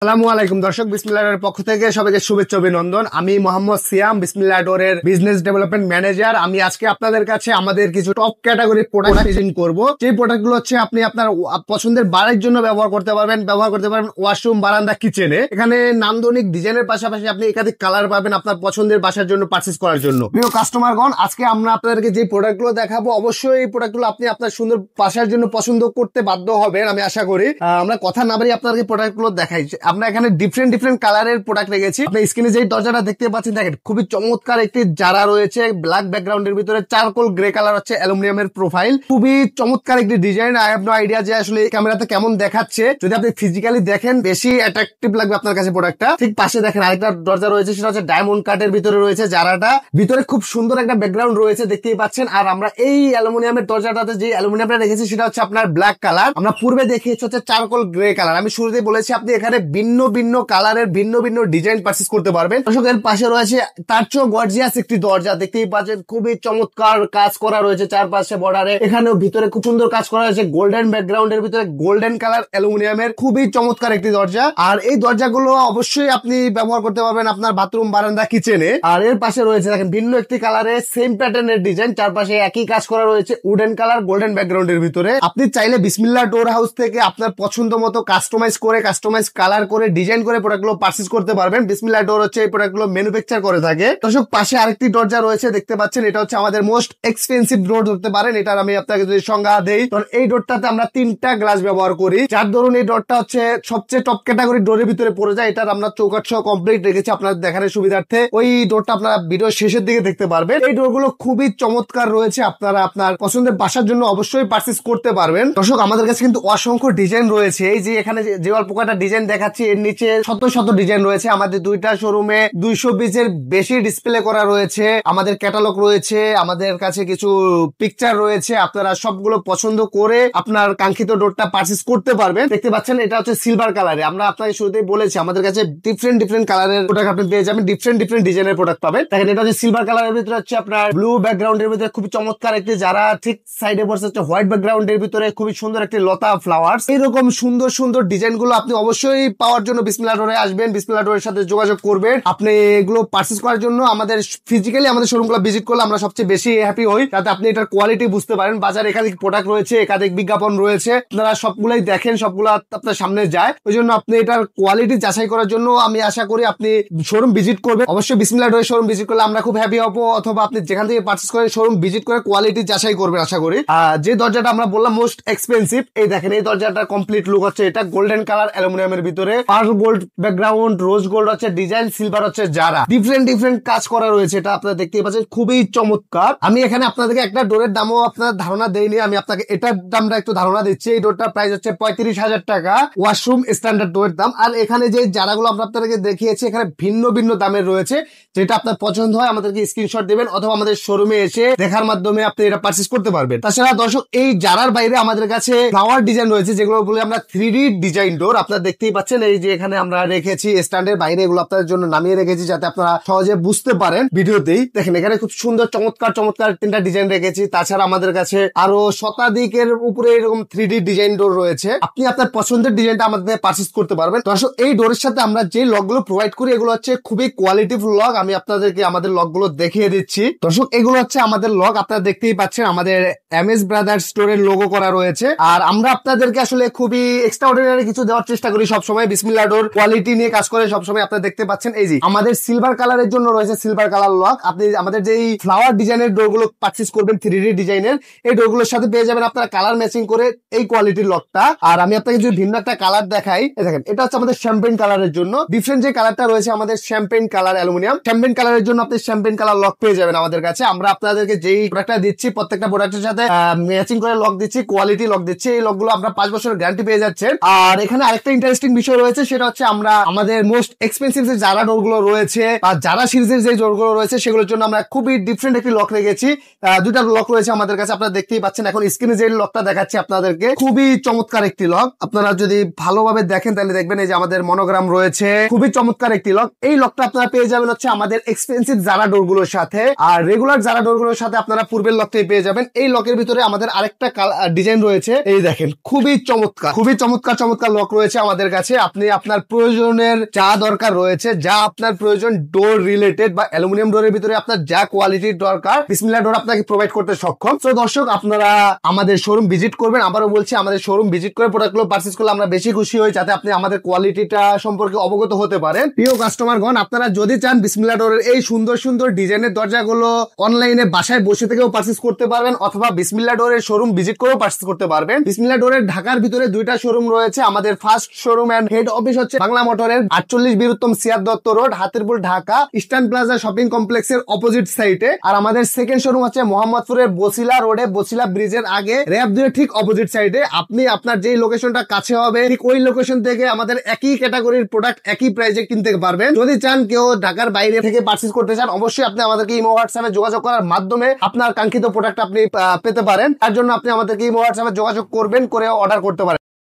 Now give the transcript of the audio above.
আসসালামু আলাইকুম দর্শক, বিসমিল্লাহ ডোরের পক্ষ থেকে সবাইকে শুভেচ্ছা অভিনন্দন। আমি মোহাম্মদ সিয়াম, বিসমিল্লাহ ডোরের বিজনেস ডেভেলপমেন্ট ম্যানেজার। আমি আজকে আপনাদের কাছে আমাদের কিছু টপ ক্যাটাগরি প্রোডাক্ট প্রেজেন্ট করব। যে প্রোডাক্টগুলো হচ্ছে আপনি আপনার পছন্দের বাড়ির জন্য ব্যবহার করতে পারবেন ওয়াশরুম, বারান্দা, কিচেনে। এখানে নান্দনিক ডিজাইনের পাশাপাশি আপনি একাধিক কালার পাবেন আপনার পছন্দের বাসার জন্য পারচেজ করার জন্য। প্রিয় কাস্টমারগণ, আজকে আমরা আপনাদেরকে যে প্রোডাক্টগুলো দেখাবো, অবশ্যই এই প্রোডাক্টগুলো আপনি আপনার সুন্দর বাসার জন্য পছন্দ করতে বাধ্য হবেন, আমি আশা করি। আমরা কথা না বাড়িয়ে আপনাদেরকে প্রোডাক্টগুলো দেখাই। আমরা এখানে ডিফারেন্ট কালারের প্রোডাক্ট রেখেছি। আপনি স্ক্রিনে যে দরজাটা দেখতে পাচ্ছেন, দেখেন খুবই চমৎকার একটি জারা রয়েছে ব্ল্যাক ব্যাকগ্রাউন্ডের ভিতরে, চারকোল গ্রে কালার হচ্ছে অ্যালুমিনিয়ামের প্রোফাইল। খুবই চমৎকার একটি design. I have no idea যে আসলে ক্যামেরাতে কেমন দেখাচ্ছে। যদি আপনি ফিজিক্যালি দেখেন বেশি অ্যাট্রাকটিভ লাগবে আপনার কাছে প্রোডাক্টটা। ঠিক পাশে দেখেন আরেকটা দরজা রয়েছে, সেটা হচ্ছে ডায়মন্ড কাটের ভিতরে রয়েছে জারাটা। ভিতরে খুব সুন্দর একটা ব্যাকগ্রাউন্ড রয়েছে, দেখতেই পাচ্ছেন। আর আমরা এই অ্যালুমিনিয়ামের দরজাটাতে যে অ্যালুমিনিয়ামটা রেখেছি সেটা হচ্ছে আপনার ব্ল্যাক কালার। আমরা পূর্বে দেখিয়েছি হচ্ছে চারকোল গ্রে কালার। আমি শুরুতেই বলেছি আপনি এখানে ভিন্ন ভিন্ন কালারের ভিন্ন ভিন্ন ডিজাইন পারচেজ করতে পারবেন। দর্শকের পাশে রয়েছে তার চেয়েও গর্জিয়াস একটি দরজা, দেখতেই পাচ্ছেন খুবই চমৎকার কাজ করা রয়েছে চারপাশে বর্ডারে। এখানেও ভিতরে খুব সুন্দর কাজ করা হয়েছে গোল্ডেন ব্যাকগ্রাউন্ডের ভিতরে, গোল্ডেন কালার অ্যালুমিনিয়ামের, খুবই চমৎকার একটি দরজা। আর এই দরজাগুলো অবশ্যই আপনি ব্যবহার করতে পারবেন আপনার বাথরুম, বারান্দা, কিচেনে। আর এর পাশে রয়েছে দেখেন ভিন্ন একটি কালারে সেম প্যাটার্নের ডিজাইন, চারপাশে একই কাজ করা রয়েছে উডেন কালার গোল্ডেন ব্যাকগ্রাউন্ডের ভিতরে। আপনি চাইলে বিসমিল্লাহ ডোর হাউস থেকে আপনার পছন্দ মতো কাস্টমাইজ কালার করে ডিজাইন করে প্রোডাক্টগুলো পারচেজ করতে পারবেন। বিসমিল্লাহ ডোর হচ্ছে এই প্রোডাক্টগুলো ম্যানুফ্যাকচার করে থাকে। দর্শক পাশে আরেকটি দরজা রয়েছে, দেখতে পাচ্ছেন। এটা হচ্ছে আমাদের মোস্ট এক্সপেন্সিভ ডোর ধরতে পারেন। এটার আমি আপনাকে যদি সংজ্ঞা দেই, তো এই ডোরটাতে আমরা 3টা গ্লাস ব্যবহার করি, যার ধরুন এই ডোরটা হচ্ছে সবচেয়ে টপ ক্যাটাগরি ডোরের ভিতরে পড়ে যায়। এটার আমরা চৌকাঠ সহ কমপ্লিট রেখেছি আপনাদের দেখানোর সুবিধার্থে। ওই ডোরটা আপনারা ভিডিও শেষের দিকে দেখতে পারবেন। এই ডোরগুলো খুবই চমৎকার রয়েছে, আপনারা আপনার পছন্দের বাসার জন্য অবশ্যই পারচেজ করতে পারবেন। দর্শক আমাদের কাছে কিন্তু অসংখ্য ডিজাইন রয়েছে। এই যে এখানে যে অল্প কয়েকটা ডিজাইন দেখাচ্ছি, এর নিচে শত শত ডিজাইন রয়েছে। আমাদের দুইটা শোরুমে 220 এর বেশি ডিসপ্লে করা রয়েছে, আমাদের ক্যাটালগ রয়েছে, আমাদের কাছে কিছু পিকচার রয়েছে। আপনারা সবগুলো পছন্দ করে আপনার কাঙ্ক্ষিত ডোরটা পারচেজ করতে পারবেন। দেখতে পাচ্ছেন এটা হচ্ছে সিলভার কালারে। আমরা আপনাকে শুরুতেই বলেছি আমাদের কাছে ডিফারেন্ট কালারের প্রোডাক্ট আপনি পেয়ে যাবেন, ডিফারেন্ট ডিজাইনের প্রোডাক্ট পাবেন। দেখেন এটা হচ্ছে সিলভার কালারের ভিতরে হচ্ছে আপনার ব্লু ব্যাকগ্রাউন্ডের ভিতরে খুবই চমৎকার একটি যারা, ঠিক সাইডে বসে হচ্ছে হোয়াইট ব্যাকগ্রাউন্ডের ভিতরে খুবই সুন্দর একটি লতা ফ্লাওয়ার্স। এইরকম সুন্দর ডিজাইন গুলো আপনি অবশ্যই পাওয়ার জন্য বিসমিল্লাহ ডোরে আসবেন, বিসমিল্লাহ ডোরের সাথে যোগাযোগ করবেন। আপনি এগুলো পারচেজ করার জন্য আমাদের ফিজিক্যালি আমাদের শোরুমগুলো ভিজিট করলে আমরা সবচেয়ে বেশি হ্যাপি হই, যাতে আপনি এটার কোয়ালিটি বুঝতে পারেন। বাজারে একাধিক প্রোডাক্ট রয়েছে, একাধিক বিজ্ঞাপন রয়েছে, আপনারা সবগুলাই দেখেন, সবগুলো আপনার সামনে যায়। ওই জন্য আপনি এটার কোয়ালিটি যাচাই করার জন্য আমি আশা করি আপনি শোরুম ভিজিট করবেন। অবশ্যই বিসমিল্লাহ ডোরের শোরুম ভিজিট করলে আমরা খুব হ্যাপি হবো, অথবা আপনি যেখান থেকে পারচেজ করেন শোরুম ভিজিট করে কোয়ালিটি যাচাই করবেন আশা করি। যে দরজাটা আমরা বললাম মোস্ট এক্সপেন্সিভ, এই দেখেন এই দরজাটা কমপ্লিট লুক হচ্ছে এটা গোল্ডেন কালার অ্যালুমিনিয়ামের ভিতরে, pearl gold background, rose gold হচ্ছে ডিজাইন, সিলভার হচ্ছে যারা, ডিফারেন্ট কাজ করা রয়েছে। এটা আপনারা দেখতেই পাচ্ছেন খুবই চমৎকার। আমি এখানে আপনাদেরকে একটা ডোরের দামও আপনার ধারণা দেইনি, আমি আপনাকে এটার দামটা একটু ধারণা দিচ্ছি। এই ডোরটার প্রাইস হচ্ছে 35,000 টাকা, ওয়াশরুম স্ট্যান্ডার্ড ডোরের দাম। আর এখানে যে যারাগুলো আমরা আপনাদেরকে দেখিয়েছি এখানে ভিন্ন দামের রয়েছে। যেটা আপনার পছন্দ হয় আমাদেরকে স্ক্রিনশট দিবেন, অথবা আমাদের শোরুমে এসে দেখার মাধ্যমে আপনি এটা পারচেজ করতে পারবেন। তাছাড়া দর্শক এই জারার বাইরে আমাদের কাছে ফ্লাওয়ার ডিজাইন রয়েছে, যেগুলো বলে আমরা 3D ডিজাইন ডোর। আপনারা দেখতেই পাচ্ছেন এই যে এখানে আমরা রেখেছি স্ট্যান্ডের বাইরে, এগুলো আপনাদের জন্য নামিয়ে রেখেছি যাতে আপনারা সহজে বুঝতে পারেন ভিডিওতেই। দেখেন এখানে খুব সুন্দর চমৎকার 3টা ডিজাইন রেখেছি। তাছাড়া আমাদের কাছে আরো শতাধিকের উপরে এরকম 3D ডিজাইন ডোর রয়েছে। আপনি আপনার পছন্দের ডিজাইনটা আমাদের পারচেজ করতে পারবেন। দর্শক এই ডোরের সাথে আমরা যে লকগুলো প্রোভাইড করি এগুলো হচ্ছে খুবই কোয়ালিটিফুল লক। আমি আপনাদেরকে আমাদের লকগুলো দেখিয়ে দিচ্ছি। দর্শক এগুলো হচ্ছে আমাদের লক, আপনারা দেখতেই পাচ্ছেন আমাদের এমএস ব্রাদার্স স্টোরের লোগো করা রয়েছে। আর আমরা আপনাদেরকে আসলে খুবই এক্সট্রাঅর্ডিনারি কিছু দেওয়ার চেষ্টা করি সবসময়। বিসমিল্লাহ ডোর কোয়ালিটি নিয়ে কাজ করে সবসময়। আপনারা দেখতে পাচ্ছেন এই যে আমাদের সিলভার কালারের জন্য রয়েছে সিলভার কালার লক। আপনি আমাদের যে ফ্লাওয়ার ডিজাইনের ডোর গুলো পারচেজ করবেন 3D ডিজাইনের, এই ডোর গুলোর সাথে পেয়ে যাবেন আপনারা কালার ম্যাচিং করে এই কোয়ালিটির লকটা। আর আমি আপনাকে যদি ভিন্ন একটা কালার দেখাই, দেখেন এটা হচ্ছে আমাদের শ্যাম্পেন কালারের জন্য। ডিফারেন্ট যে কালারটা রয়েছে আমাদের শ্যাম্পেন কালার অ্যালুমিনিয়াম, শ্যাম্পেন কালারের জন্য আপনি শ্যাম্পেন কালার লক পেয়ে যাবেন আমাদের কাছে। আমরা আপনাদেরকে যেই প্রোডাক্টটা দিচ্ছি প্রত্যেকটা প্রোডাক্টের সাথে ম্যাচিং করে লক দিচ্ছি, কোয়ালিটি লক দিচ্ছি। এই লকগুলো আপনারা 5 বছরের গ্যারান্টি পেয়ে যাচ্ছেন। আর এখানে আরেকটা ইন্টারেস্টিং বিষয় রয়েছে, সেটা হচ্ছে আমরা আমাদের মোস্ট এক্সপেন্সিভ যে যারা ডোর গুলো রয়েছে আর যারা সিরিজের যে ডোর গুলো রয়েছে সেগুলোর জন্য আমরা খুবই ডিফারেন্ট একটি লক রেখেছি। 2টা লক রয়েছে আমাদের কাছে, আপনারা দেখতেই পাচ্ছেন। এখন স্ক্রিনে যে লকটা দেখাচ্ছি আপনাদেরকে, খুবই চমৎকার একটি লক। আপনারা যদি ভালোভাবে দেখেন তাহলে দেখবেন এই যে আমাদের মনোগ্রাম রয়েছে, খুবই চমৎকার একটি লক। এই লকটা আপনারা পেয়ে যাবেন হচ্ছে আমাদের এক্সপেন্সিভ যারা ডোর গুলোর সাথে, আর রেগুলার যারা ডোর গুলোর সাথে আপনারা পূর্বের লকটাই পেয়ে যাবেন। এই লকের ভিতরে আমাদের আরেকটা ডিজাইন রয়েছে, এই দেখেন খুবই চমৎকার লক রয়েছে আমাদের কাছে। আপনি আপনার প্রয়োজনের যা দরকার রয়েছে, যা আপনার প্রয়োজন ডোর রিলেটেড বা অ্যালুমিনিয়াম ডোরের ভিতরে আপনার যা কোয়ালিটির দরকার বিসমিল্লাহ ডোর আপনাকে প্রোভাইড করতে সক্ষম। তো দর্শক, আপনারা আমাদের শোরুম ভিজিট করবেন। আবারও বলছি, আমাদের শোরুম ভিজিট করে প্রোডাক্টগুলো পারচেজ করলে আমরা বেশি খুশি হই, যাতে আপনি আমাদের কোয়ালিটিটা সম্পর্কে অবগত হতে পারেন। প্রিয় কাস্টমারগণ, আপনারা যদি চান বিসমিল্লাহ ডোরের এই সুন্দর সুন্দর ডিজাইনের দরজাগুলো অনলাইনে বাসায় বসে থেকেও পারচেজ করতে পারবেন, অথবা বিসমিল্লাহ ডোরের শোরুম ভিজিট করেও পারচেজ করতে পারবেন। বিসমিল্লাহ ডোরের ঢাকার ভিতরে 2টা শোরুম রয়েছে। আমাদের first showroom and head office হচ্ছে বাংলা মোটরের 48 বীরুত্তম সিয়াদ Datta road, Hatirpool, Dhaka, eastern plaza shopping কমপ্লেক্সের অপোজিট সাইডে। আর আমাদের সেকেন্ড শোরুম হচ্ছে মোহাম্মদপুরের বছিলা রোডে, বছিলা ব্রিজের আগে, র‍্যাব 2 ঠিক অপোজিট সাইডে। আপনি আপনার যেই লোকেশনটা কাছে হবে ঠিক ওই লোকেশন থেকে আমাদের একই ক্যাটাগরির প্রোডাক্ট একই প্রাইসে কিনতে পারবেন। যদি চান কেউ ঢাকার বাইরে থেকে পারচেজ করতে চান, অবশ্যই আপনি আমাদেরকে ইমো হোয়াটসঅ্যাপে যোগাযোগ করার মাধ্যমে আপনার কাঙ্ক্ষিত প্রোডাক্ট আপনি পেতে পারেন। তার জন্য আপনি আমাদেরকে ইমো হোয়াটসঅ্যাপে যোগাযোগ করবেন, করে অর্ডার করতে পারেন।